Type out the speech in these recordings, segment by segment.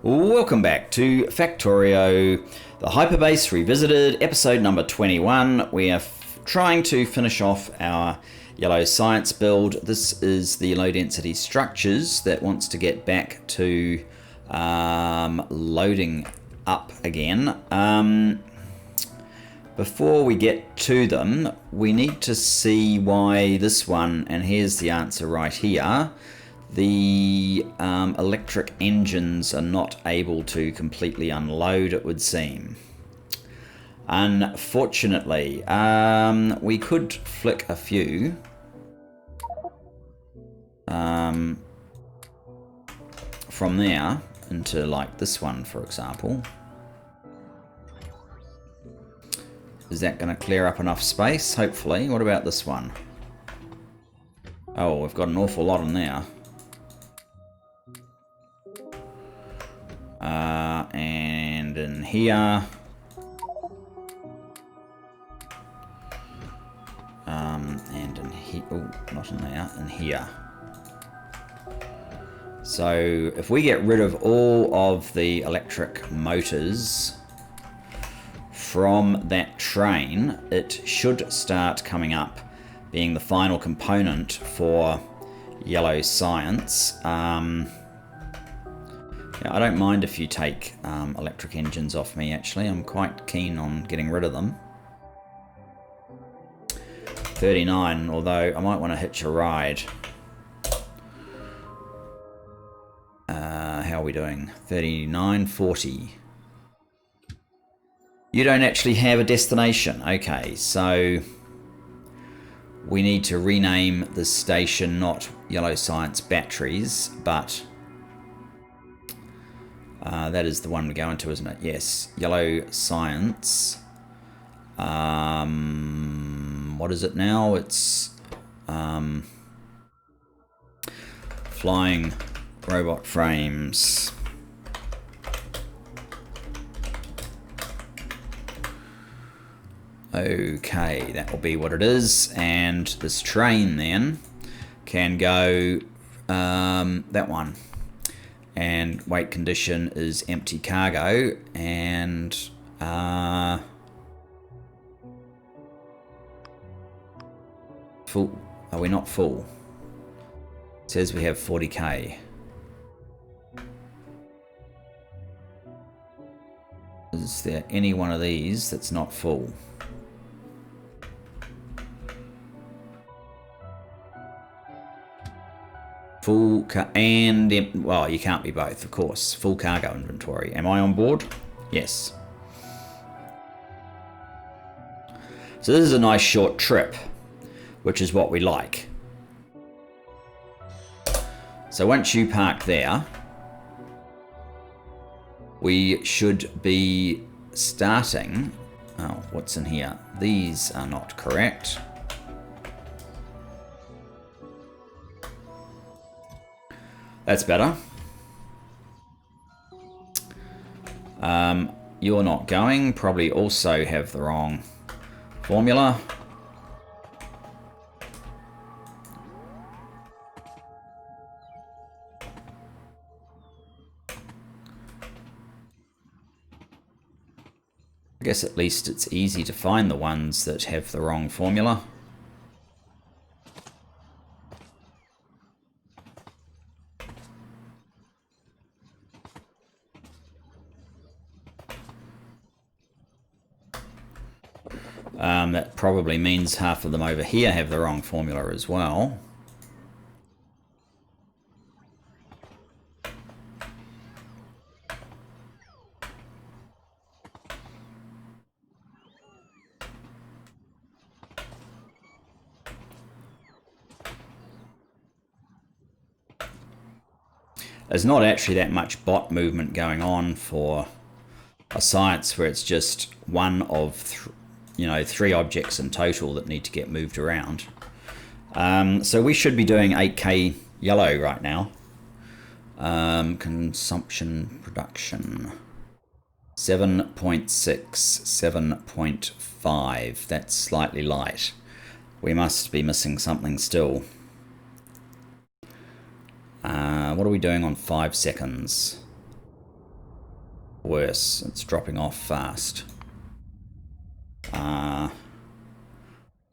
Welcome back to Factorio, the Hyperbase Revisited, episode number 21. We are trying to finish off our yellow science build. This is the low density structures that wants to get back to loading up again. Before we get to them, we need to see why this one, and here's the answer right here, the electric engines are not able to completely unload, it would seem. Unfortunately, we could flick a few from there into like this one, for example. Is that going to clear up enough space? Hopefully. What about this one? Oh, we've got an awful lot in there. And in here. And in here. Oh, not in there. In here. So if we get rid of all of the electric motors from that train, it should start coming up, being the final component for yellow science. Yeah, I don't mind if you take electric engines off me, actually. I'm quite keen on getting rid of them. 39, although I might want to hitch a ride. How are we doing? 39, 40. You don't actually have a destination. Okay, so we need to rename the station not Yellow Science Batteries, but that is the one we go into, isn't it? Yes, Yellow Science. What is it now? It's flying robot frames. Okay, that will be what it is, and this train then can go that one, and weight condition is empty cargo, and full. Are we not full? It says we have 40k. Is there any one of these that's not full? Full well, you can't be both, of course. Full cargo inventory. Am I on board? Yes. So this is a nice short trip, which is what we like. So once you park there, we should be starting. Oh, what's in here? These are not correct. That's better. You're not going. Probably also have the wrong formula. I guess at least it's easy to find the ones that have the wrong formula. That probably means half of them over here have the wrong formula as well. There's not actually that much bot movement going on for a science where it's just one of three objects in total that need to get moved around. So we should be doing 8k yellow right now. Consumption production 7.6, 7.5. That's slightly light. We must be missing something still. What are we doing on 5 seconds? worse. It's dropping off fast.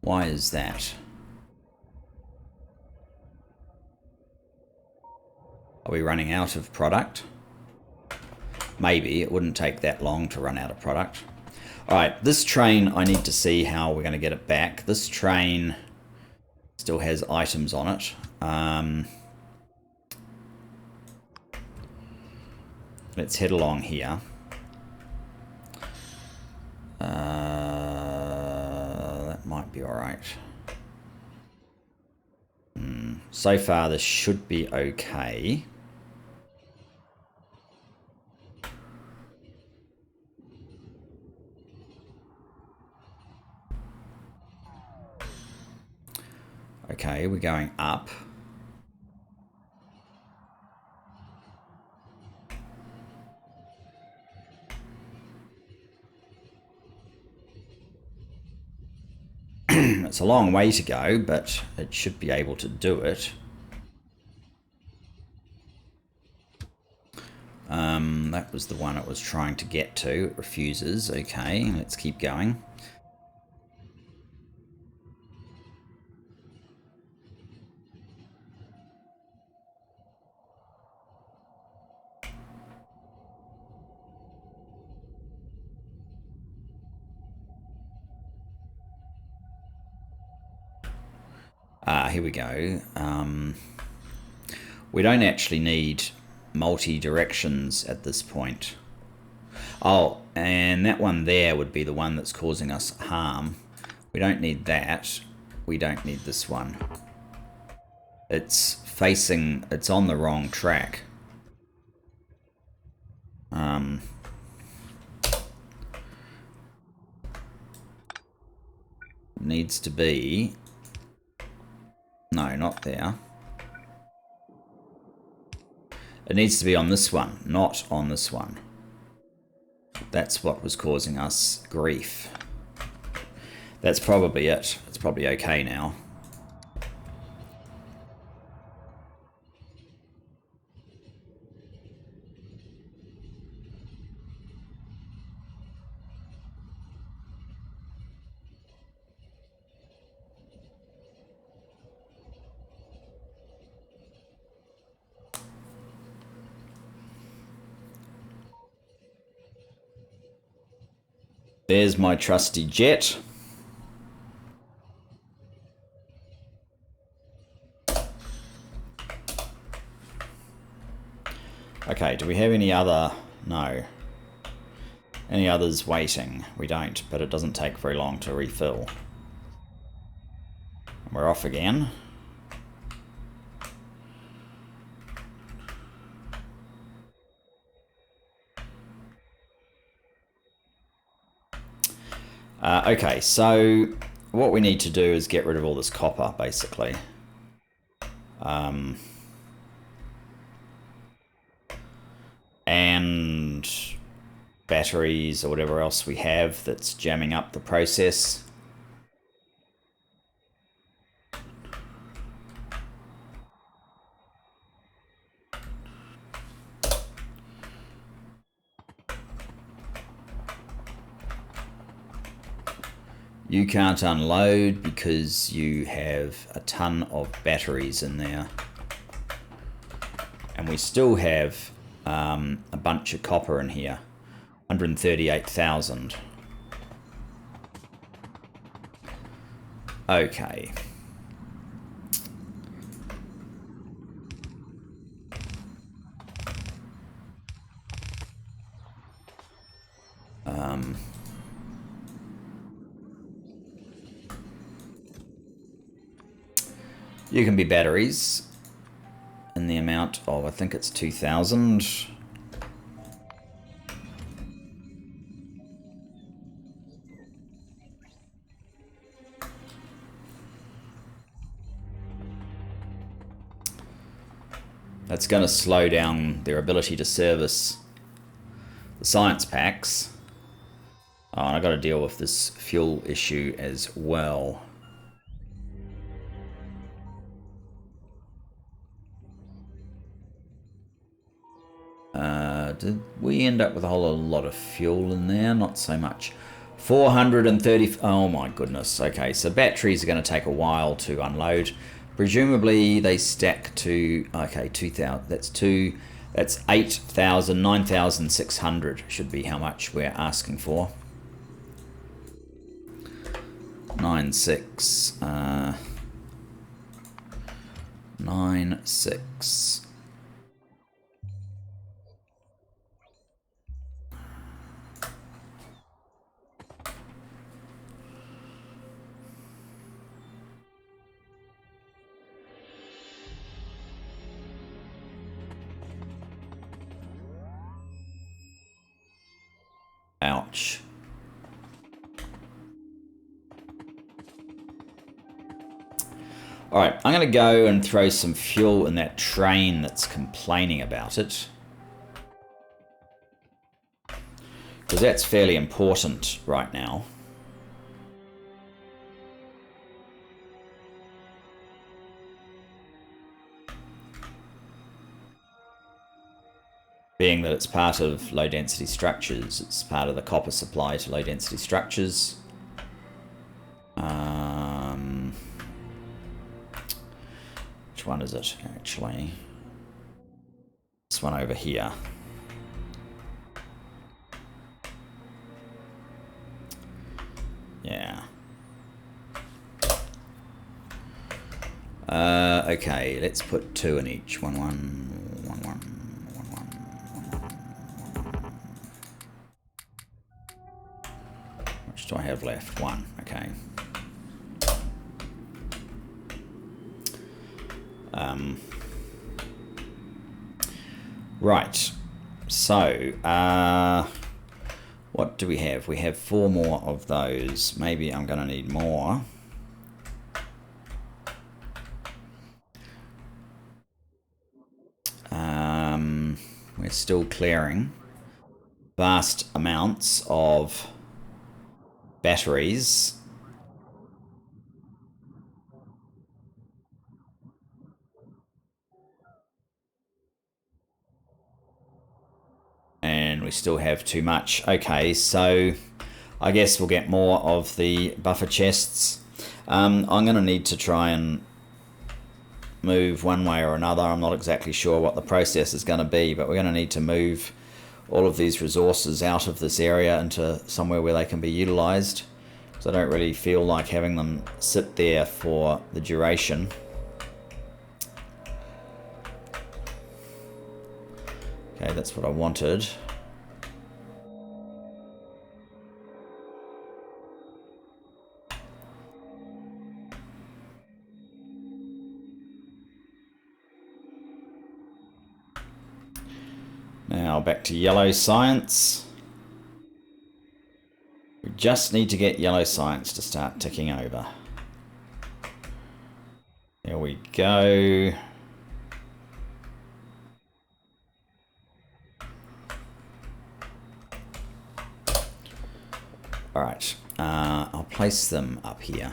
Why is that? Are we running out of product? Maybe. It wouldn't take that long to run out of product. Alright, this train, I need to see how we're going to get it back. This train still has items on it. Let's head along here. That might be alright. So far, this should be okay. Okay, we're going up. It's a long way to go, but it should be able to do it. That was the one it was trying to get to. It refuses. Okay, let's keep going. Here we go. We don't actually need multi-directions at this point. Oh, and that one there would be the one that's causing us harm. We don't need that. We don't need this one. It's facing... it's on the wrong track. Needs to be... no, not there. It needs to be on this one, not on this one. That's what was causing us grief. That's probably it. It's probably okay now. There's my trusty jet. Okay, do we have any other... no. Any others waiting? We don't, but it doesn't take very long to refill. We're off again. Okay, so what we need to do is get rid of all this copper, basically. And batteries or whatever else we have that's jamming up the process. You can't unload because you have a ton of batteries in there. And we still have a bunch of copper in here. 138,000. Okay. You can be batteries in the amount of, I think it's 2,000. That's going to slow down their ability to service the science packs. Oh, and I've got to deal with this fuel issue as well. Did we end up with a whole lot of fuel in there? Not so much. 430. Oh my goodness. Okay, so batteries are going to take a while to unload. Presumably they stack to, okay, 2,000. That's 8,000, 9,600 should be how much we're asking for. 96. 96. Ouch. Alright, I'm going to go and throw some fuel in that train that's complaining about it. Because that's fairly important right now. Being that it's part of low density structures, it's part of the copper supply to low density structures. Which one is it actually? This one over here. Yeah. Okay, let's put 2 in each. 1, 1, 1, 1. Which do I have left? 1. Okay. Right. So, what do we have? We have 4 more of those. Maybe I'm going to need more. We're still clearing vast amounts of batteries. And we still have too much. Okay, so I guess we'll get more of the buffer chests. I'm going to need to try and move one way or another. I'm not exactly sure what the process is going to be, but we're going to need to move all of these resources out of this area into somewhere where they can be utilized. So I don't really feel like having them sit there for the duration. Okay, that's what I wanted. Now back to yellow science. We just need to get yellow science to start ticking over. There we go. Alright, I'll place them up here.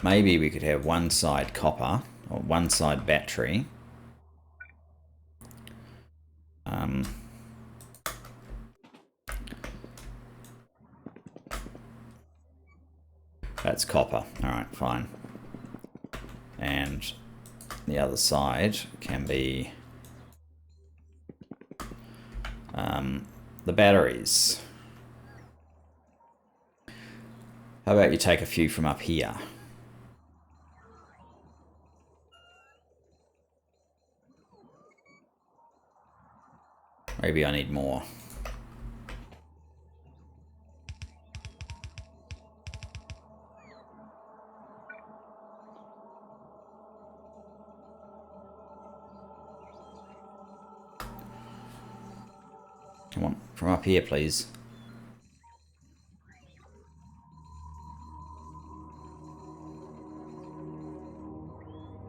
Maybe we could have one side copper, or one side battery. That's copper. Alright, fine. And the other side can be the batteries. How about you take a few from up here? Maybe I need more. Come on, from up here, please.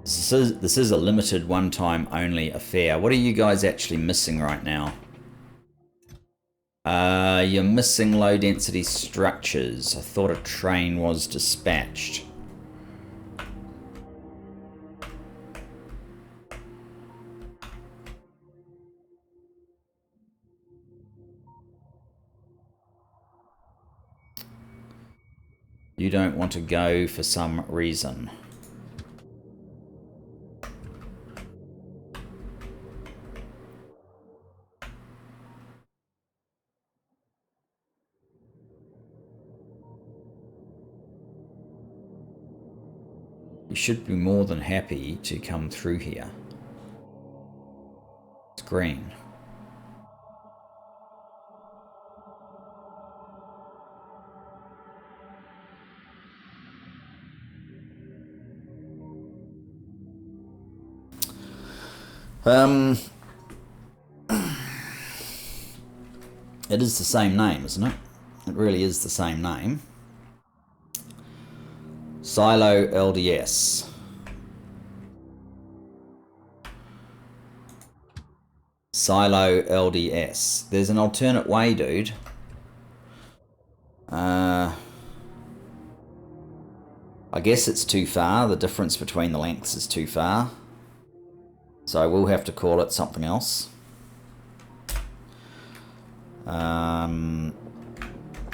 This is a limited one-time only affair. What are you guys actually missing right now? You're missing low-density structures. I thought a train was dispatched. You don't want to go for some reason. You should be more than happy to come through here. It's green. It is the same name, isn't it? It really is the same name. Silo LDS. Silo LDS. There's an alternate way, dude. I guess it's too far. The difference between the lengths is too far. So I will have to call it something else.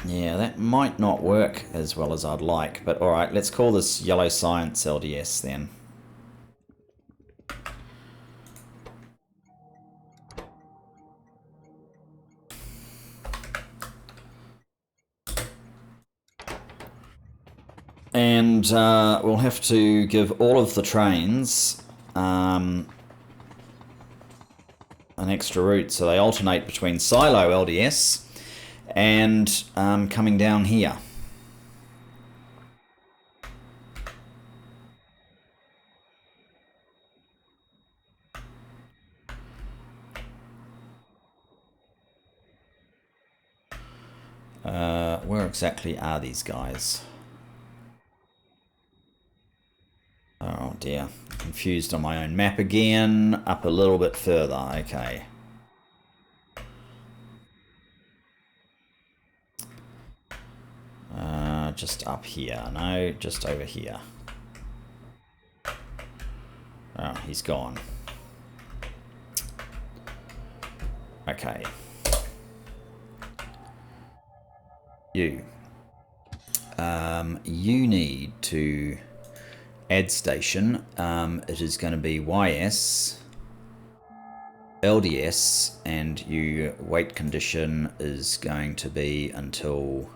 Yeah, that might not work as well as I'd like, but alright, let's call this Yellow Science LDS then. And we'll have to give all of the trains an extra route, so they alternate between Silo LDS and coming down here. Where exactly are these guys? Oh dear, confused on my own map again. Up a little bit further, okay. Just up here, no, just over here. Oh, he's gone. Okay. You need to add station. It is going to be YS LDS, and your weight condition is going to be until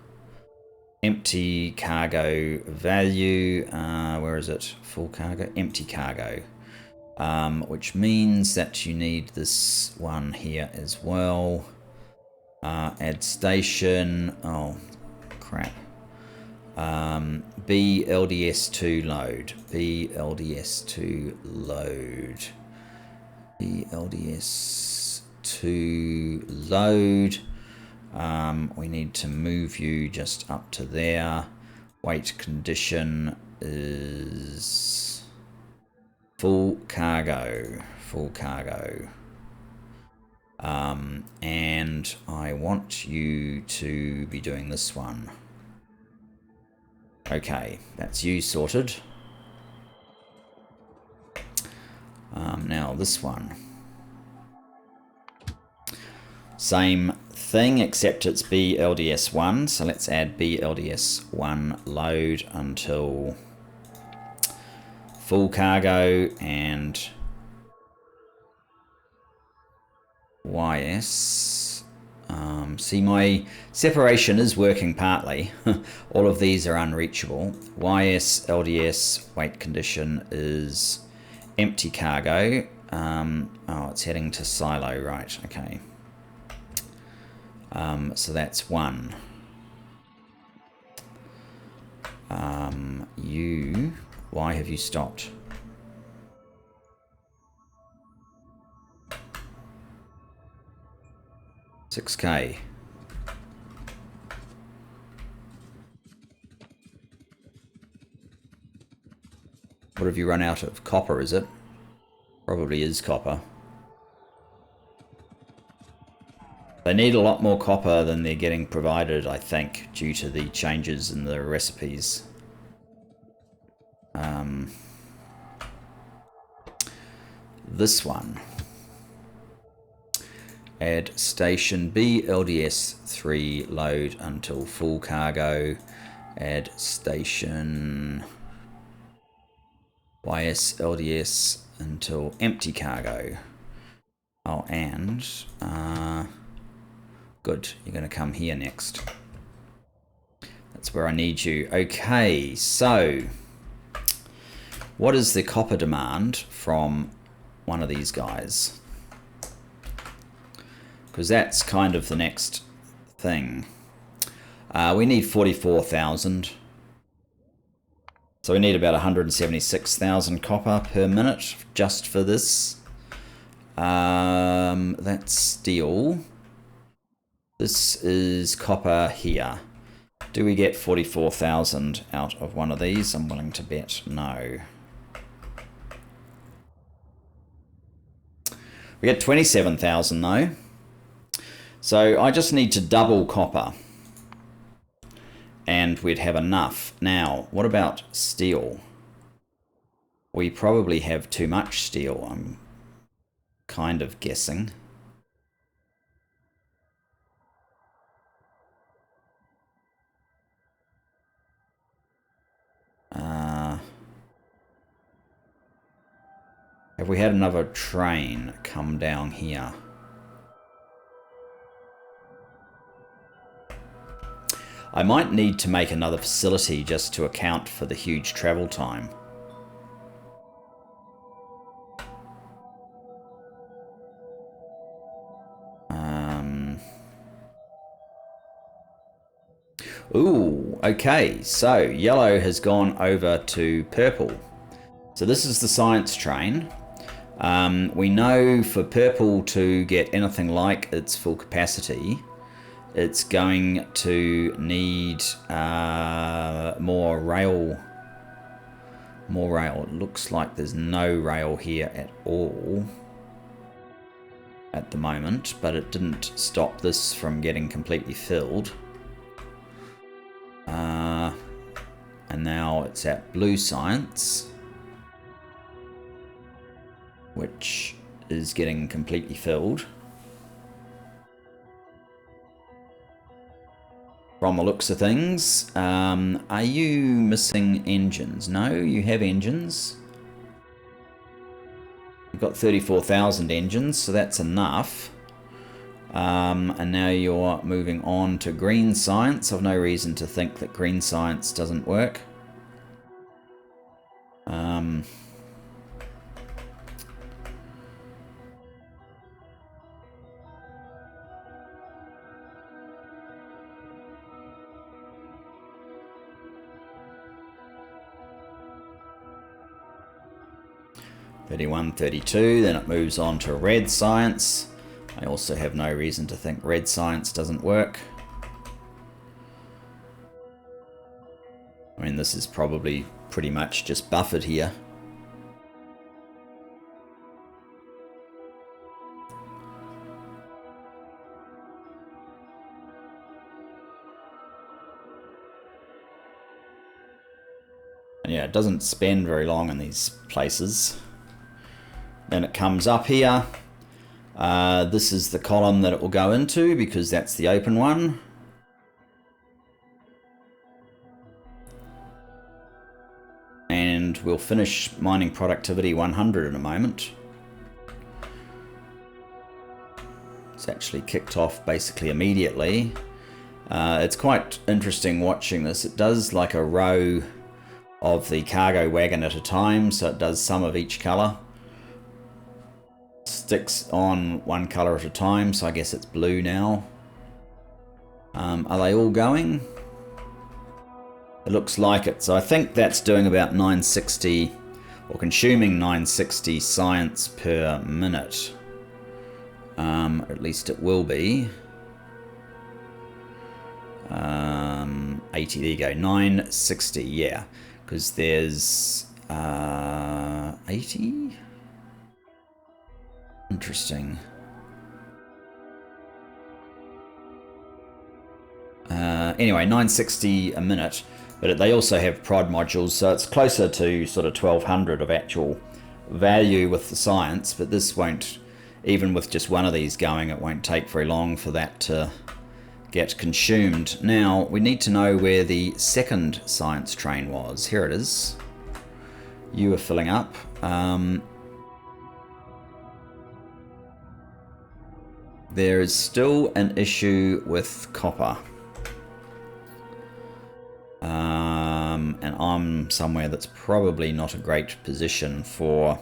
empty cargo value. Where is it? Full cargo, empty cargo. Which means that you need this one here as well. Add station. Oh, crap. BLDS2 load. BLDS2 load. BLDS2 load. We need to move you just up to there. Weight condition is full cargo. Full cargo. And I want you to be doing this one. Okay, that's you sorted. Now this one. Same thing, except it's BLDS1. So let's add BLDS1 load until full cargo and YS. See, my separation is working partly. All of these are unreachable. YS LDS weight condition is empty cargo. Oh, it's heading to silo, right? Okay. So that's one. Why have you stopped? $6K. What have you run out of? Copper, is it? Probably is copper. They need a lot more copper than they're getting provided, I think, due to the changes in the recipes. This one. Add station BLDS3 load until full cargo. Add station YS LDS until empty cargo. Oh, and good, you're going to come here next. That's where I need you. Okay, so what is the copper demand from one of these guys? Because that's kind of the next thing. We need 44,000. So we need about 176,000 copper per minute just for this. That's steel. This is copper here. Do we get 44,000 out of one of these? I'm willing to bet no. We get 27,000 though. So I just need to double copper. And we'd have enough. Now, what about steel? We probably have too much steel, I'm kind of guessing. Have we had another train come down here? I might need to make another facility just to account for the huge travel time. Ooh, okay, so yellow has gone over to purple. So this is the science train. We know for purple to get anything like its full capacity, it's going to need more rail. More rail. It looks like there's no rail here at all at the moment, but it didn't stop this from getting completely filled. And now it's at blue science, which is getting completely filled. From the looks of things, are you missing engines? No, you have engines. You've got 34,000 engines, so that's enough. And now you're moving on to green science. I've no reason to think that green science doesn't work. '31, '32, then it moves on to red science. I also have no reason to think red science doesn't work. I mean, this is probably pretty much just buffered here. And yeah, it doesn't spend very long in these places. Then it comes up here. This is the column that it will go into because that's the open one. And we'll finish mining productivity 100 in a moment. It's actually kicked off basically immediately. It's quite interesting watching this. It does like a row of the cargo wagon at a time, so it does some of each colour. Sticks on one colour at a time, so I guess it's blue now. Are they all going? It looks like it. So I think that's doing about 960, or consuming 960 science per minute. At least it will be. 80, there you go, 960, yeah. Because there's 80? Interesting. Anyway, 960 a minute, but they also have prod modules, so it's closer to sort of 1200 of actual value with the science, but this won't, even with just one of these going, it won't take very long for that to get consumed. Now, we need to know where the second science train was. Here it is. You are filling up. There is still an issue with copper. And I'm somewhere that's probably not a great position for...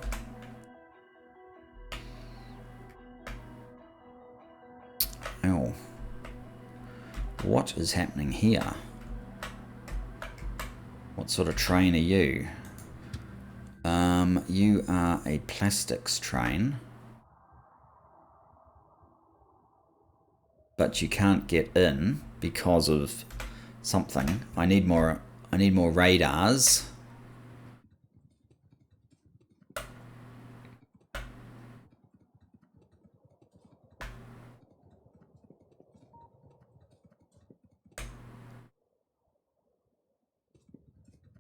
Oh. What is happening here? What sort of train are you? You are a plastics train. But you can't get in because of something. I need more radars.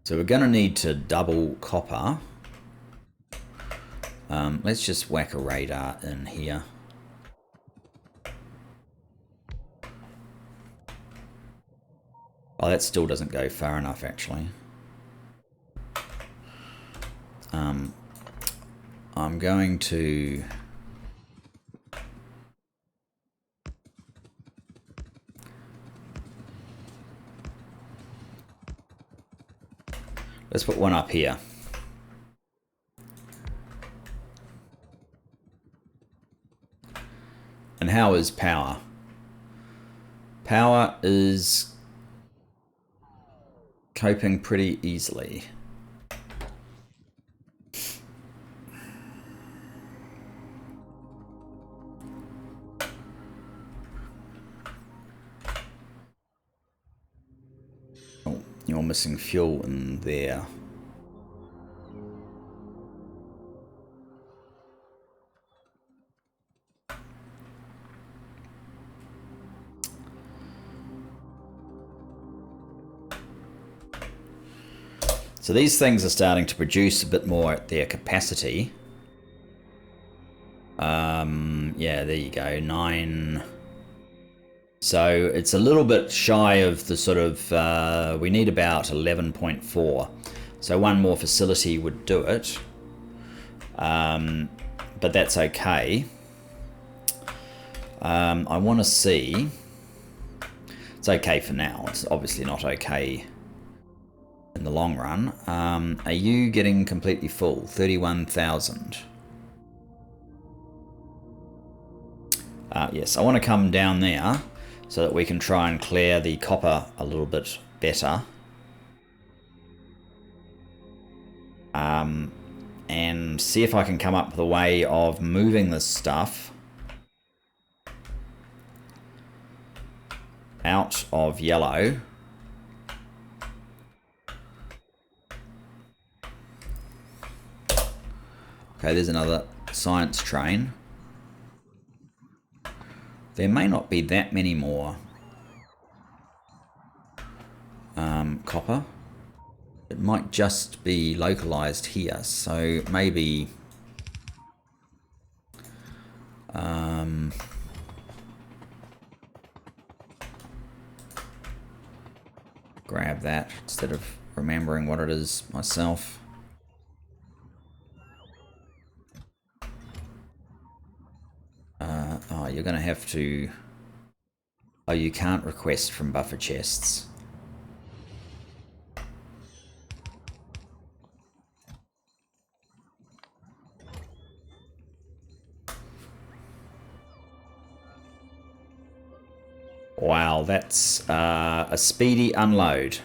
So we're going to need to double copper. Let's just whack a radar in here. Oh, that still doesn't go far enough, actually. I'm going to... Let's put one up here. And how is power? Power is coping pretty easily. Oh, you're missing fuel in there. So these things are starting to produce a bit more at their capacity. Yeah, there you go, 9. So it's a little bit shy of the sort of, we need about 11.4. So one more facility would do it. But that's okay. I want to see, it's okay for now. It's obviously not okay in the long run. Are you getting completely full? 31,000. Yes, I want to come down there so that we can try and clear the copper a little bit better. And see if I can come up with a way of moving this stuff out of yellow. Okay, there's another science train. There may not be that many more copper. It might just be localized here, so maybe grab that instead of remembering what it is myself. Oh, you're going to have to... Oh, you can't request from buffer chests. Wow, that's a speedy unload.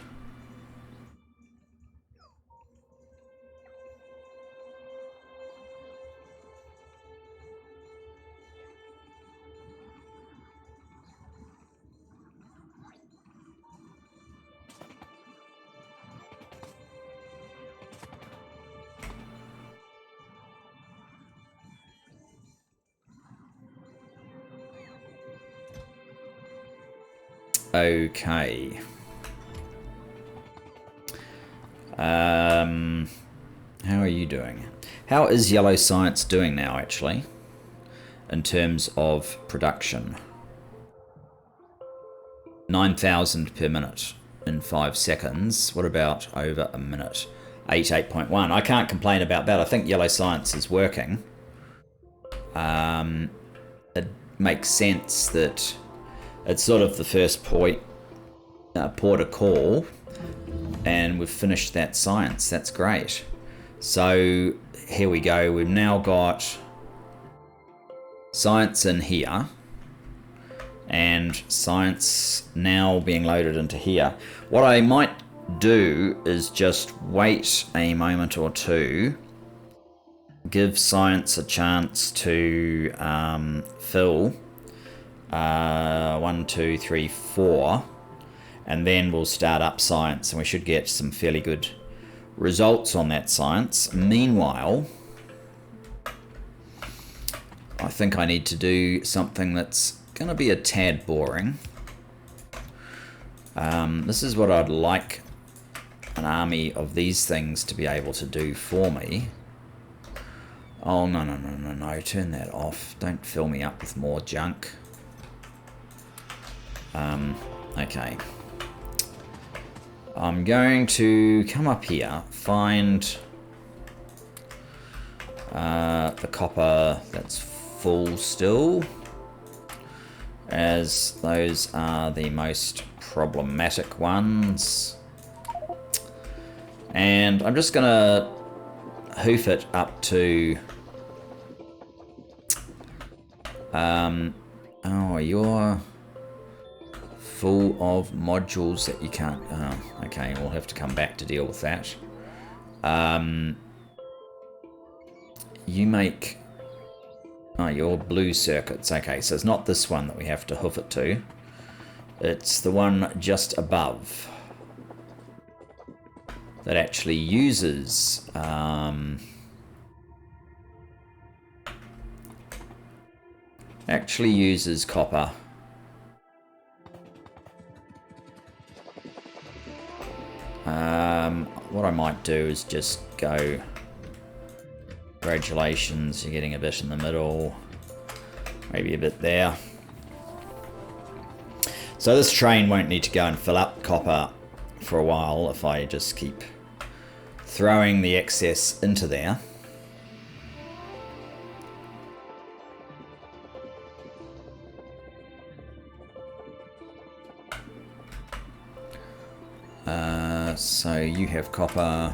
Okay. How are you doing? How is Yellow Science doing now, actually, in terms of production? 9,000 per minute in 5 seconds. What about over a minute? 8.1. I can't complain about that. I think yellow science is working. It makes sense that it's sort of the first port of call, and we've finished that science. That's great. So here we go. We've now got science in here, and science now being loaded into here. What I might do is just wait a moment or two, give science a chance to fill 1, 2, 3, 4, and then we'll start up science, and we should get some fairly good results on that science. Meanwhile, I think I need to do something that's going to be a tad boring. This is what I'd like an army of these things to be able to do for me. Oh, no, turn that off. Don't fill me up with more junk. Okay. I'm going to come up here, find the copper that's full still, as those are the most problematic ones. And I'm just gonna hoof it up to oh, you're full of modules that you can't. Okay, we'll have to come back to deal with that. You make your blue circuits. Okay, so it's not this one that we have to hoof it to, it's the one just above that actually uses copper. What I might do is just go, congratulations, you're getting a bit in the middle, maybe a bit there. So this train won't need to go and fill up copper for a while if I just keep throwing the excess into there. So you have copper.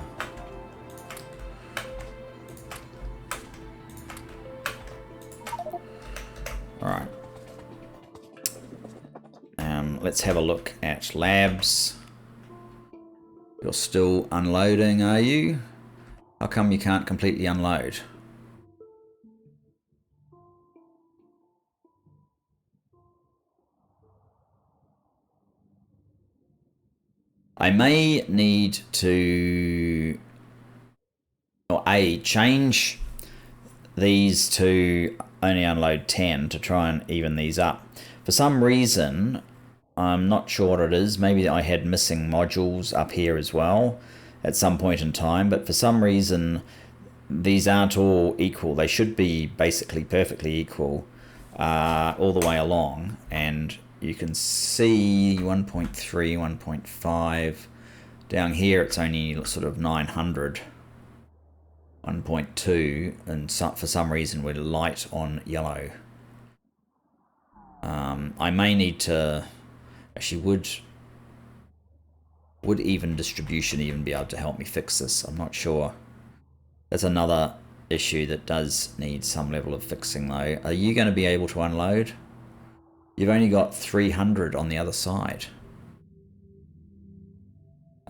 Alright. Let's have a look at labs. You're still unloading, are you? How come you can't completely unload? I may need to, or change these to only unload 10 to try and even these up. For some reason, I'm not sure what it is. Maybe I had missing modules up here as well at some point in time, but for some reason these aren't all equal. They should be basically perfectly equal all the way along, and you can see 1.3, 1.5. Down here it's only sort of 900. 1.2, and for some reason we're light on yellow. I may need to... Actually, would even distribution even be able to help me fix this? I'm not sure. That's another issue that does need some level of fixing though. Are you going to be able to unload? You've only got 300 on the other side.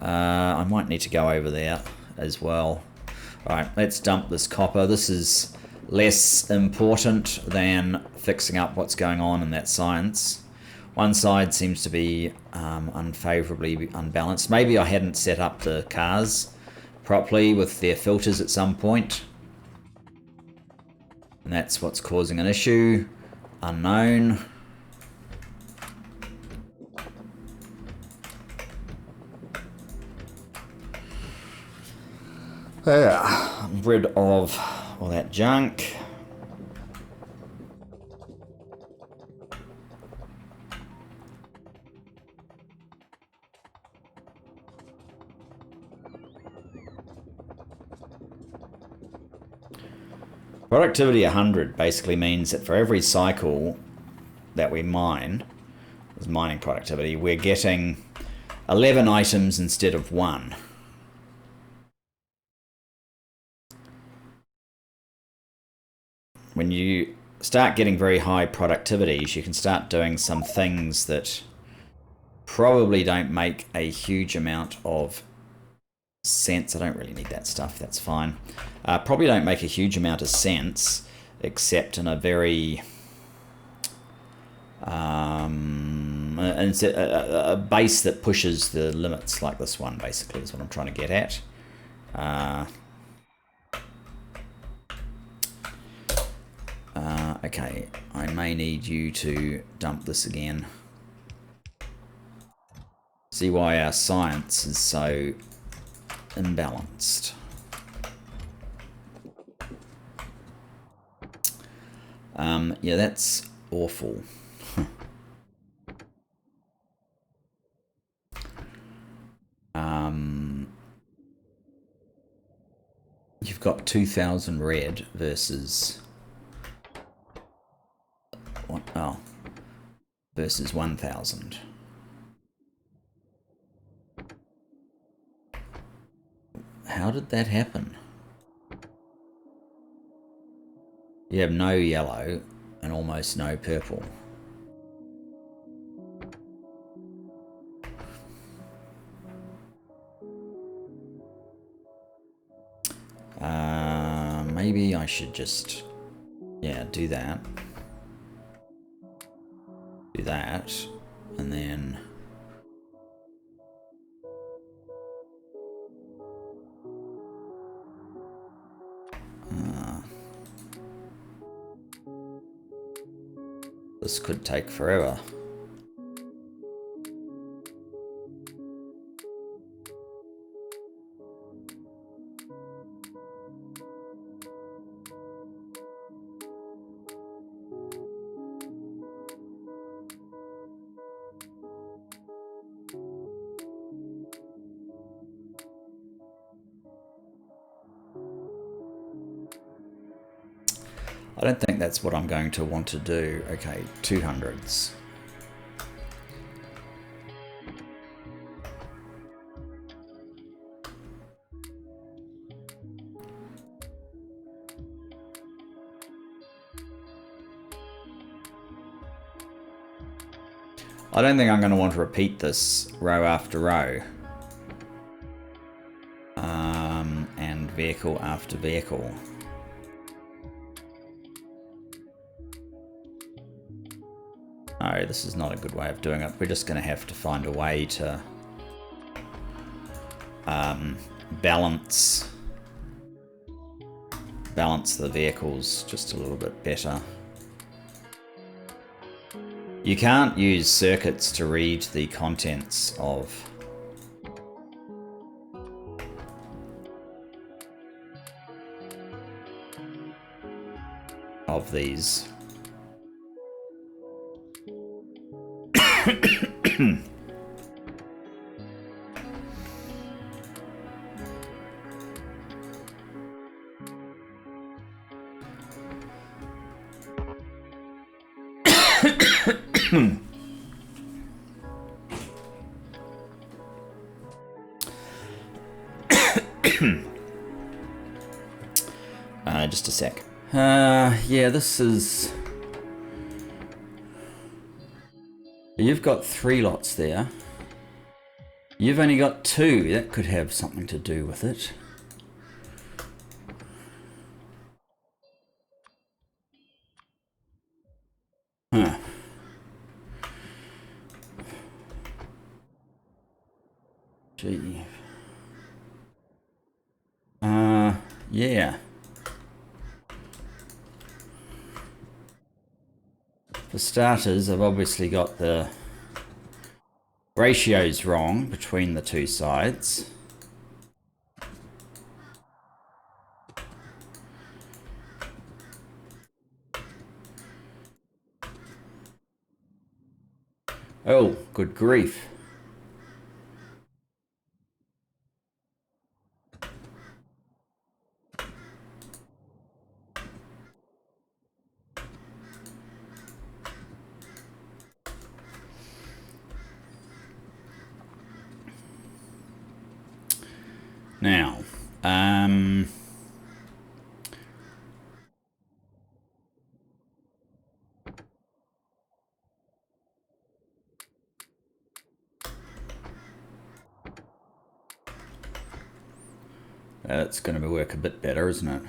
I might need to go over there as well. Alright, let's dump this copper. This is less important than fixing up what's going on in that science. One side seems to be unfavorably unbalanced. Maybe I hadn't set up the cars properly with their filters at some point, and that's what's causing an issue. Unknown. There, I'm rid of all that junk. Productivity 100 basically means that for every cycle that we mine, as mining productivity, we're getting 11 items instead of 1. When you start getting very high productivities, you can start doing some things that probably don't make a huge amount of sense. I don't really need that stuff, that's fine. Probably don't make a huge amount of sense, except in a very a base that pushes the limits, like this one, basically, is what I'm trying to get at. Okay, I may need you to dump this again. See why our science is so imbalanced. Yeah, that's awful. You've got 2,000 red versus what? Oh, versus 1,000. How did that happen? You have no yellow and almost no purple. Maybe I should just, yeah, do that. Do that, and then this could take forever. I don't think that's what I'm going to want to do. Okay, 200s. I don't think I'm going to want to repeat this row after row. And vehicle after vehicle. No, this is not a good way of doing it. We're just going to have to find a way to balance the vehicles just a little bit better. You can't use circuits to read the contents of these. Just a sec. Yeah, this is... You've got 3 lots there. You've only got 2. That could have something to do with it. Huh. Gee. Yeah. For starters, I've obviously got the ratios wrong between the 2 sides. Oh, good grief. Now, that's going to work a bit better, isn't it?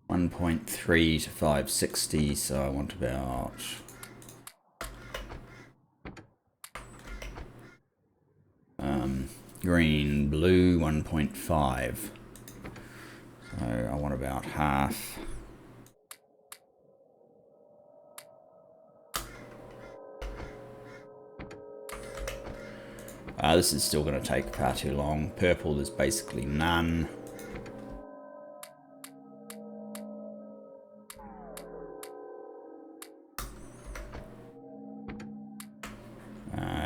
1.3 to 560, so I want about... green, blue, 1.5. So I want about half. This is still going to take far too long. Purple, there's basically none.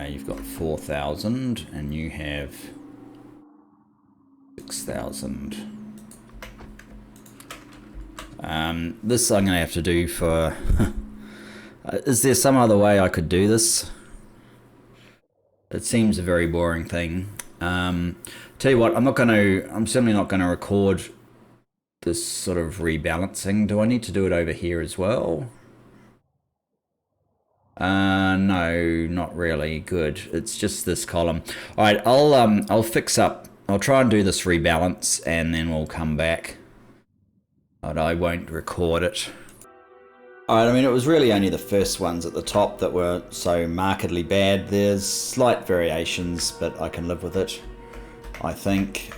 You've got 4,000 and you have 6,000. This I'm going to have to do for... Is there some other way I could do this? It seems a very boring thing. Tell you what, I'm certainly not going to record this sort of rebalancing. Do I need to do it over here as well? No, not really. Good. It's just this column. All right, I'll fix up. I'll try and do this rebalance, and then we'll come back. But I won't record it. All right. I mean, it was really only the first ones at the top that were so markedly bad. There's slight variations, but I can live with it, I think.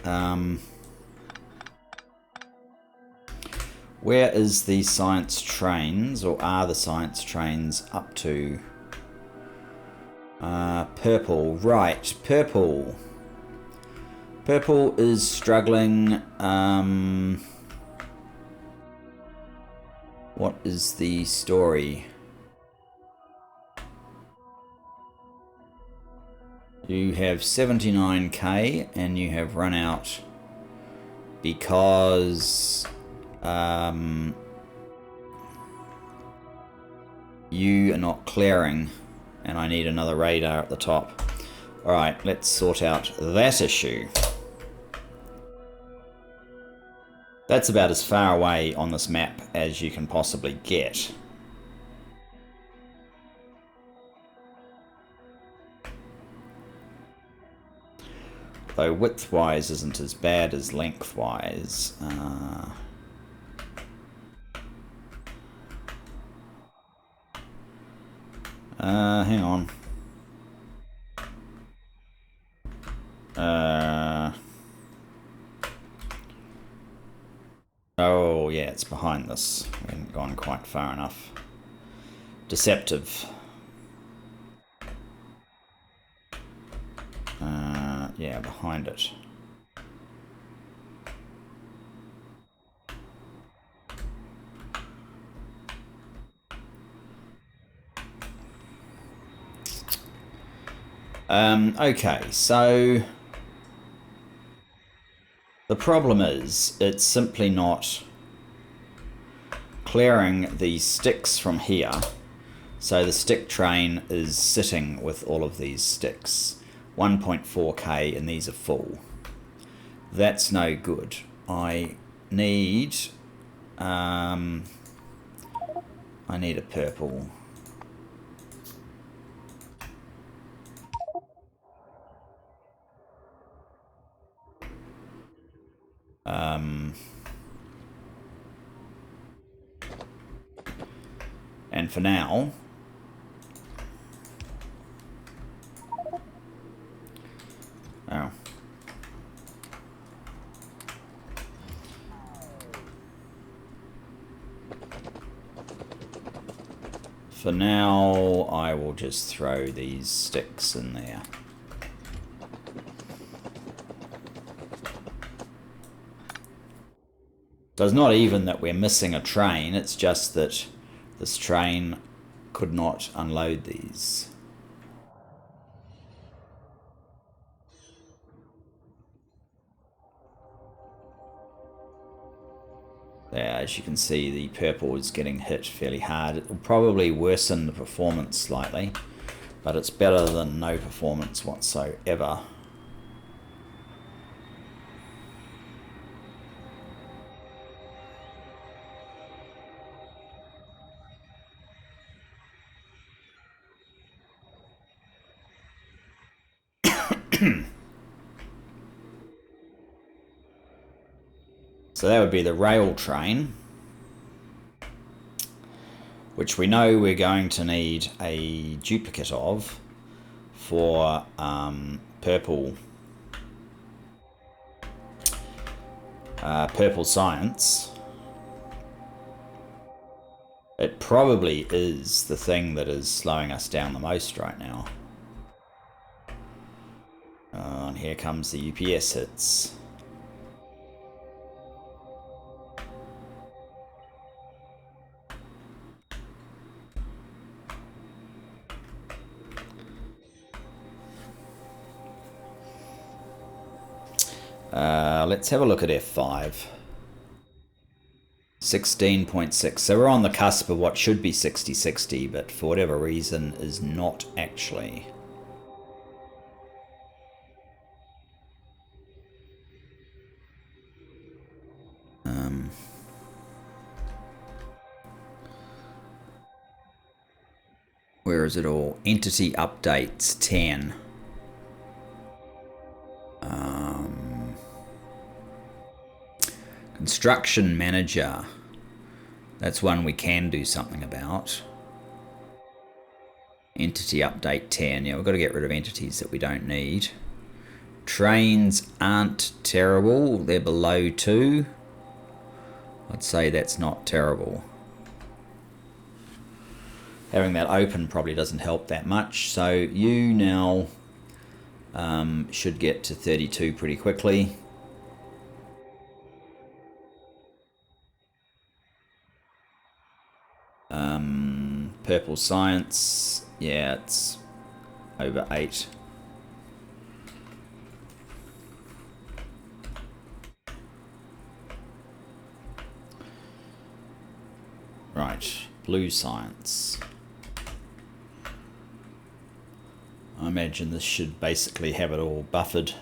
Where is the science trains, or are the science trains up to? Purple, right, purple. Purple is struggling. What is the story? You have 79k and you have run out because you are not clearing, and I need another radar at the top. Alright, let's sort out that issue. That's about as far away on this map as you can possibly get. Though width-wise isn't as bad as length-wise. Hang on. Oh, yeah, it's behind this. We haven't gone quite far enough. Deceptive. Yeah, behind it. Okay, so the problem is it's simply not clearing the sticks from here. So the stick train is sitting with all of these sticks. 1.4k and these are full. That's no good. I need a purple. And for now, for now, I will just throw these sticks in there. So it's not even that we're missing a train, it's just that this train could not unload these. There, as you can see, the purple is getting hit fairly hard. It will probably worsen the performance slightly, but it's better than no performance whatsoever. So that would be the rail train, which we know we're going to need a duplicate of for purple science. It probably is the thing that is slowing us down the most right now. And here comes the UPS hits. Let's have a look at F5. 16.6. So we're on the cusp of what should be 60-60, but for whatever reason is not actually. Where is it all? Entity updates 10. Construction manager. That's one we can do something about. Entity update 10. Yeah, we've got to get rid of entities that we don't need. Trains aren't terrible. They're below 2. I'd say that's not terrible. Having that open probably doesn't help that much. So you now should get to 32 pretty quickly. Purple science, yeah, it's over 8. Right, blue science. I imagine this should basically have it all buffered.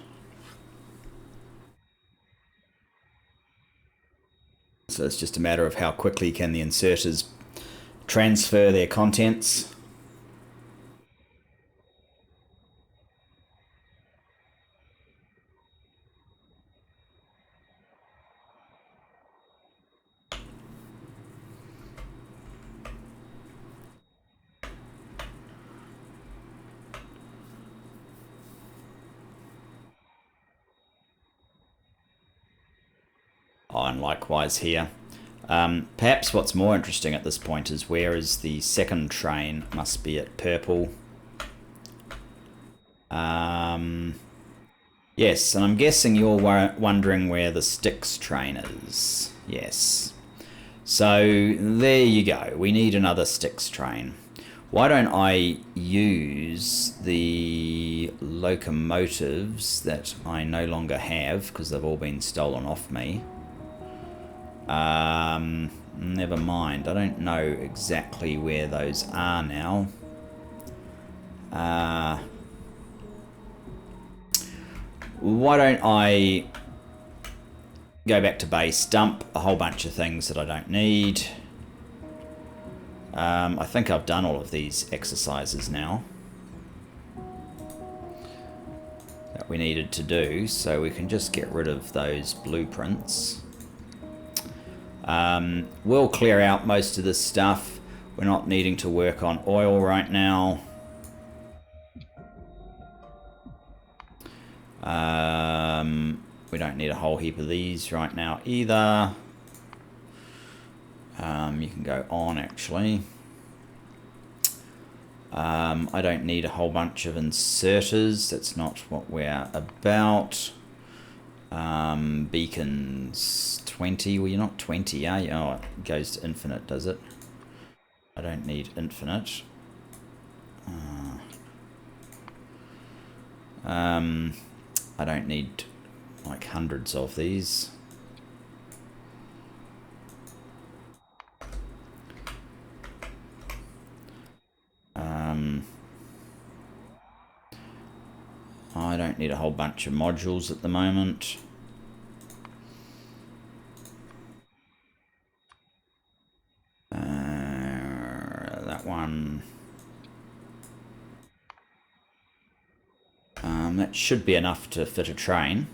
So it's just a matter of how quickly can the inserters transfer their contents. Oh, and likewise here. Perhaps what's more interesting at this point is where is the second train? Must be at purple. Yes, and I'm guessing you're wondering where the sticks train is. Yes. So there you go. We need another sticks train. Why don't I use the locomotives that I no longer have because they've all been stolen off me. Never mind. I don't know exactly where those are now. Why don't I go back to base, dump a whole bunch of things that I don't need. I think I've done all of these exercises now that we needed to do, so we can just get rid of those blueprints. We'll clear out most of this stuff. We're not needing to work on oil right now. We don't need a whole heap of these right now either. You can go on actually. I don't need a whole bunch of inserters. That's not what we're about. Beacons 20. Well, you're not 20, are you? Oh, it goes to infinite, does it? I don't need infinite. I don't need like hundreds of these. I don't need a whole bunch of modules at the moment. That one. That should be enough to fit a train.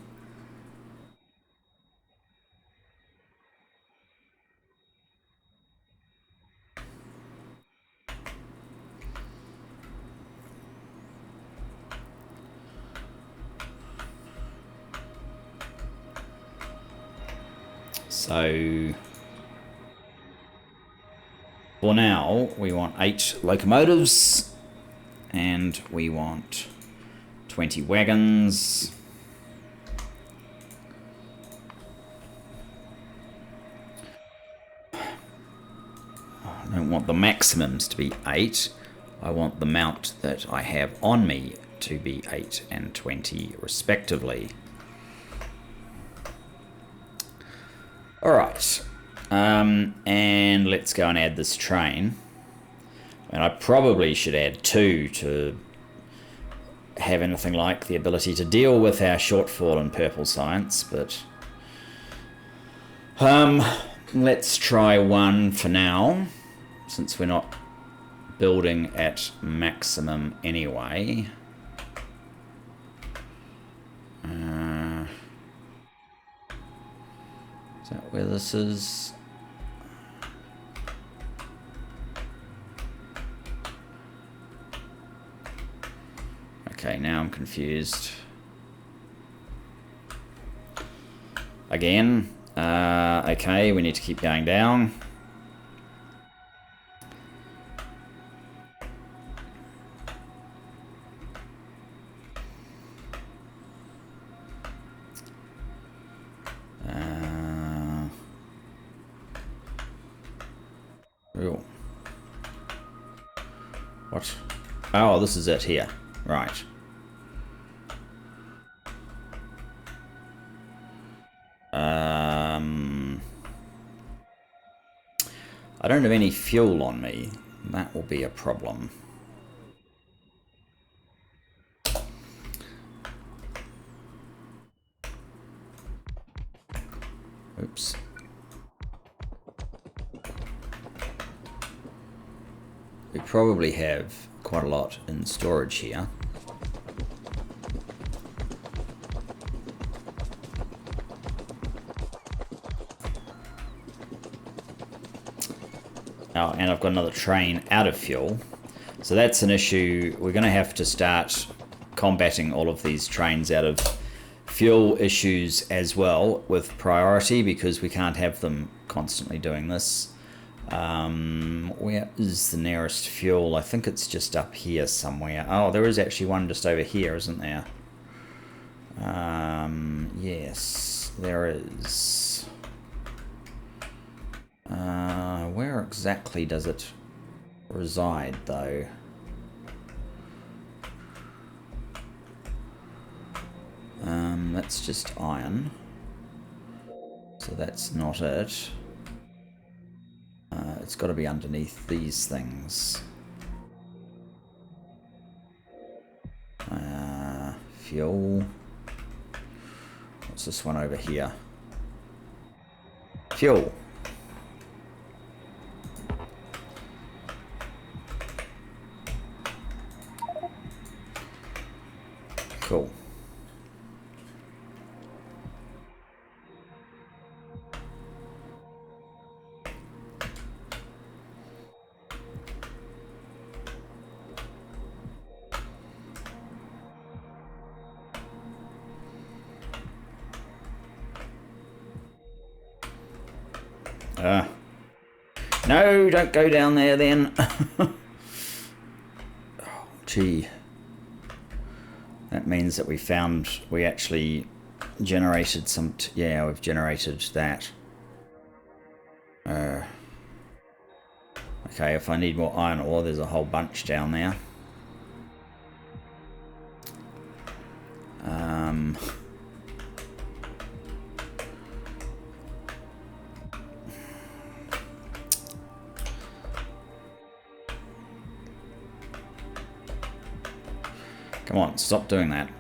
So for now, we want 8 locomotives and we want 20 wagons. I don't want the maximums to be 8. I want the amount that I have on me to be 8 and 20 respectively. Alright, and let's go and add this train. And I probably should add 2 to have anything like the ability to deal with our shortfall in purple science, but let's try 1 for now, since we're not building at maximum anyway. Is that where this is? Okay, now I'm confused. Again, okay, we need to keep going down. What? Oh, this is it here. Right. I don't have any fuel on me. That will be a problem. Oops. We probably have quite a lot in storage here. Oh, and I've got another train out of fuel. So that's an issue. We're going to have to start combating all of these trains out of fuel issues as well with priority, because we can't have them constantly doing this. Where is the nearest fuel? I think it's just up here somewhere. Oh, there is actually one just over here, isn't there? Yes, there is. Where exactly does it reside, though? That's just iron. So that's not it. It's got to be underneath these things. Fuel. What's this one over here? Fuel. Cool. No, don't go down there then. Oh, gee. That means that we actually generated some, yeah, we've generated that. Okay, if I need more iron ore, there's a whole bunch down there. Come on, stop doing that.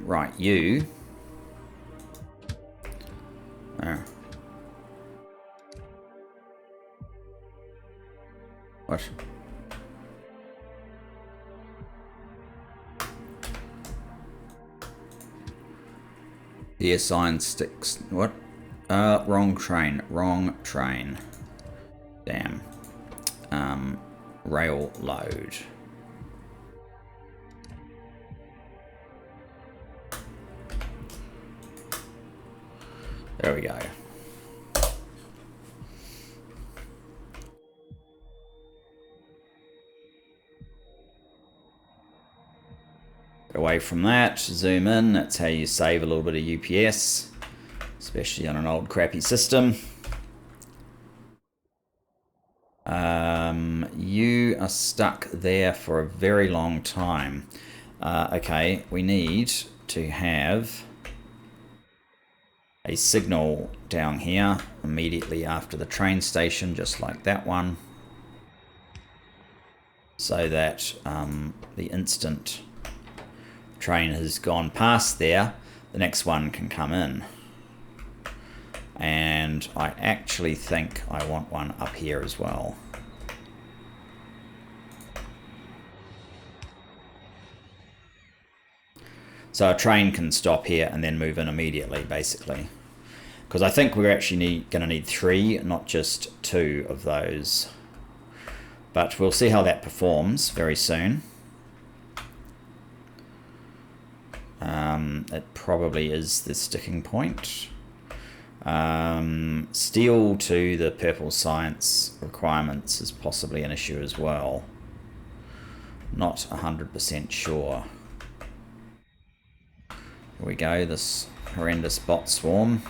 Right, you. Oh. What? The assigned sticks. What? Wrong train. Wrong train. Damn. Rail load. There we go. Away from that, zoom in. That's how you save a little bit of UPS, especially on an old crappy system. You are stuck there for a very long time. Okay, we need to have a signal down here immediately after the train station, just like that one, so that the instant train has gone past there, the next one can come in. And I actually think I want one up here as well. So a train can stop here and then move in immediately, basically. Because I think we're actually going to need 3, not just 2 of those. But we'll see how that performs very soon. It probably is the sticking point. Steel to the purple science requirements is possibly an issue as well. Not 100% sure. Here we go, this horrendous bot swarm.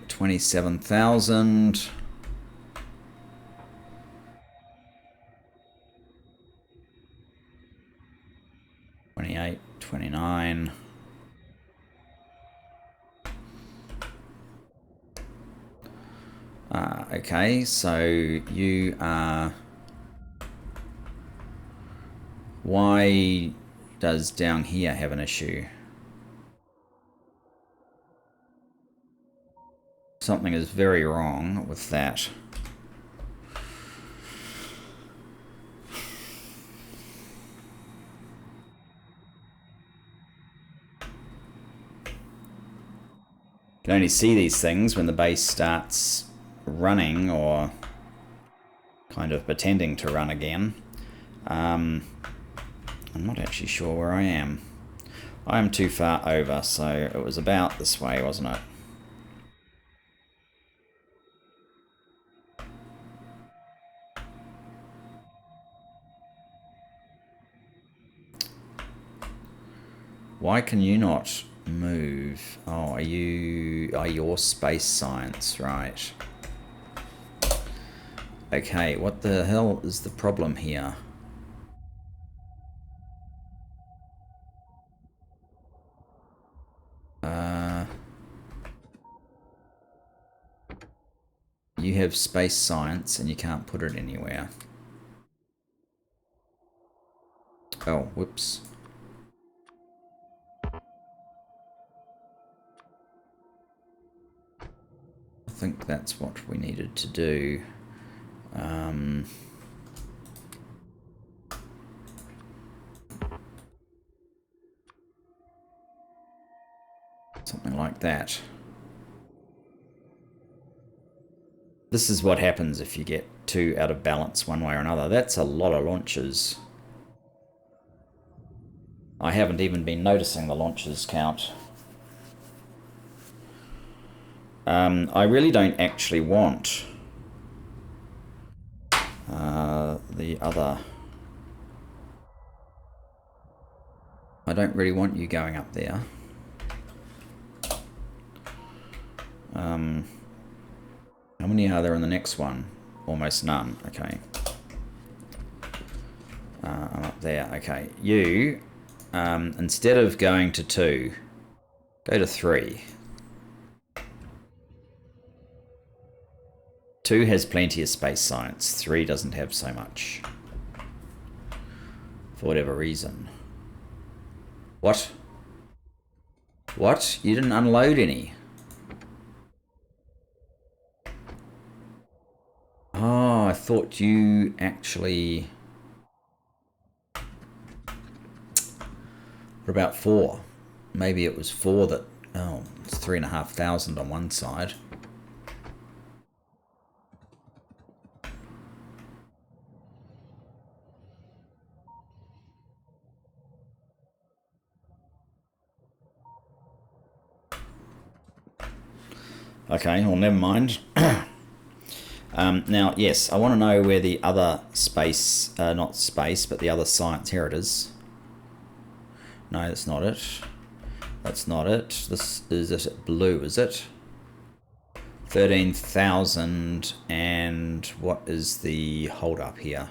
27,000. $28, $29. Okay, so you are... Why does down here have an issue? Something is very wrong with that. You can only see these things when the base starts running or kind of pretending to run again. I'm not actually sure where I am. I am too far over, so it was about this way, wasn't it? Why can you not move? Oh, are your space science, right? Okay, what the hell is the problem here? You have space science and you can't put it anywhere. Oh, whoops. I think that's what we needed to do. Something like that. This is what happens if you get 2 out of balance one way or another. That's a lot of launches. I haven't even been noticing the launches count. I really don't actually want the other... I don't really want you going up there. How many are there in the next one? Almost none. Okay. I'm up there. Okay. You, instead of going to 2, go to 3. 2 has plenty of space science. 3 doesn't have so much. For whatever reason. What? What? You didn't unload any? Oh, I thought you actually... What about 4? Maybe it was 4 that... Oh, it's 3,500 on one side. Okay, well, never mind. Now, yes, I want to know where the other space, not space, but the other science, here it is. No, that's not it. That's not it. This is it blue, is it? 13,000, and what is the hold up here?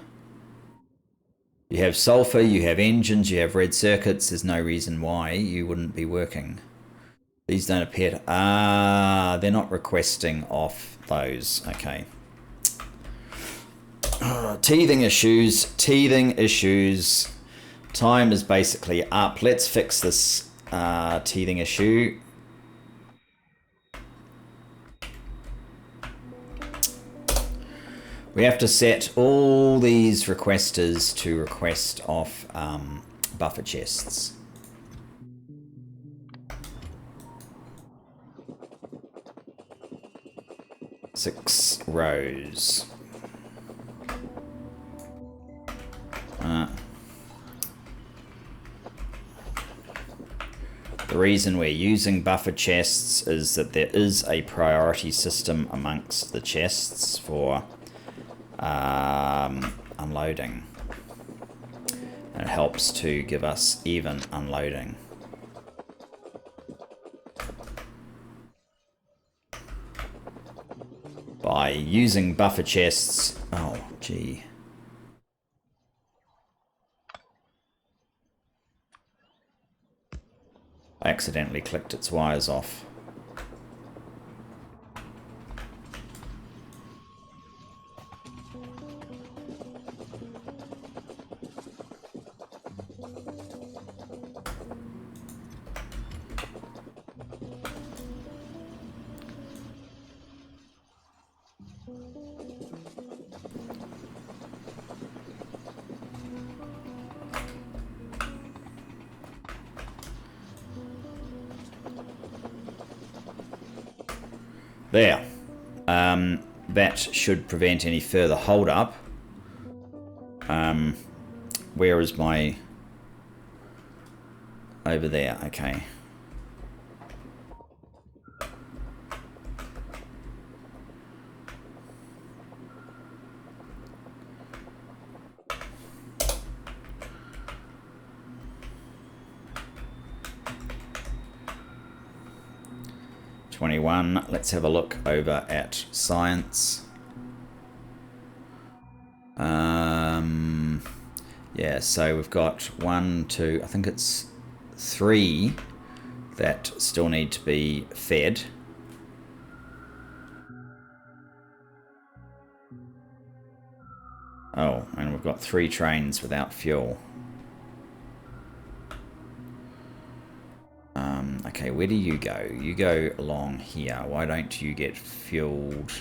You have sulfur, you have engines, you have red circuits. There's no reason why you wouldn't be working. These don't appear to... Ah, they're not requesting off those. Okay. Teething issues. Teething issues. Time is basically up. Let's fix this teething issue. We have to set all these requesters to request off buffer chests. 6 rows. The reason we're using buffer chests is that there is a priority system amongst the chests for unloading. And it helps to give us even unloading. By using buffer chests... Oh, gee. I accidentally clicked its wires off. There. That should prevent any further hold up. Where is my... Over there, okay. Let's have a look over at science. Yeah, so we've got 1, 2, I think it's 3 that still need to be fed. Oh, and we've got 3 trains without fuel. Okay, where do you go? You go along here. Why don't you get fueled?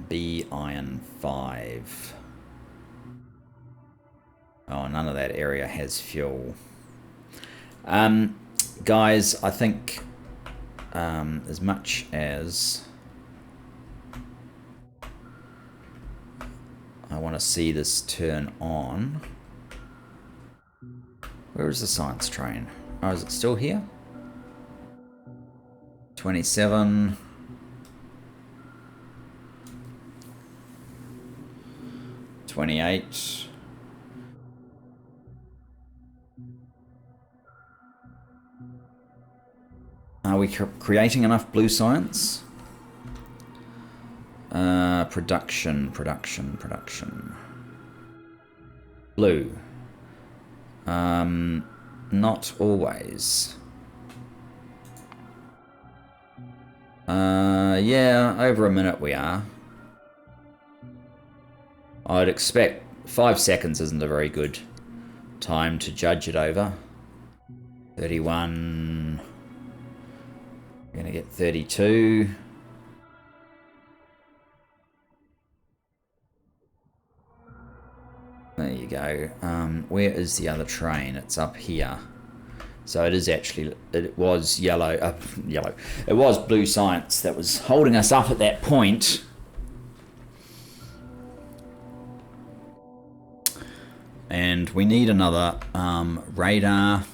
B iron 5. Oh, none of that area has fuel. Guys, I think as much as I want to see this turn on. Where is the science train? Oh, is it still here? 27. $28. Are we creating enough blue science? Production. Blue. Not always. Yeah, over a minute we are. I'd expect 5 seconds isn't a very good time to judge it over. 31. We're going to get 32. There you go. Where is the other train? It's up here. So it is actually, it was yellow. It was blue science that was holding us up at that point. And we need another radar.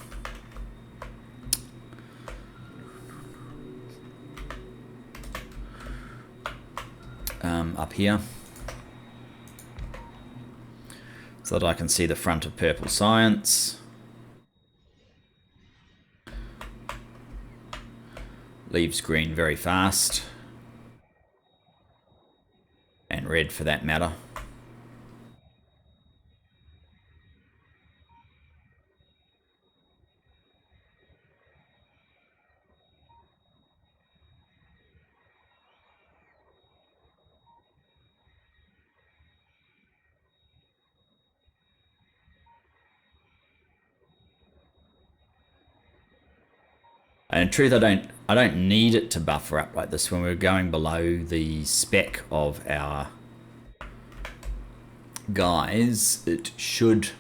Up here. So that I can see the front of purple science. Leaves green very fast. And red for that matter. And in truth, I don't need it to buffer up like this when we're going below the spec of our guys. It should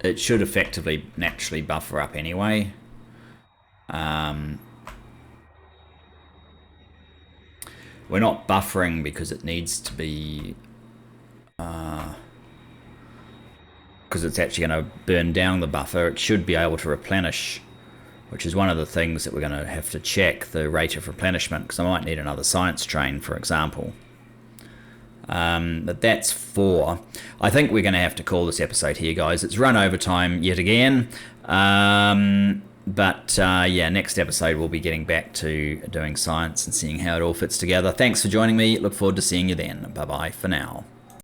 effectively naturally buffer up anyway. We're not buffering because it needs to be because it's actually going to burn down the buffer. It should be able to replenish, which is one of the things that we're going to have to check, the rate of replenishment, because I might need another science train, for example. But that's 4. I think we're going to have to call this episode here, guys. It's run over time yet again. Yeah, next episode we'll be getting back to doing science and seeing how it all fits together. Thanks for joining me. Look forward to seeing you then. Bye-bye for now.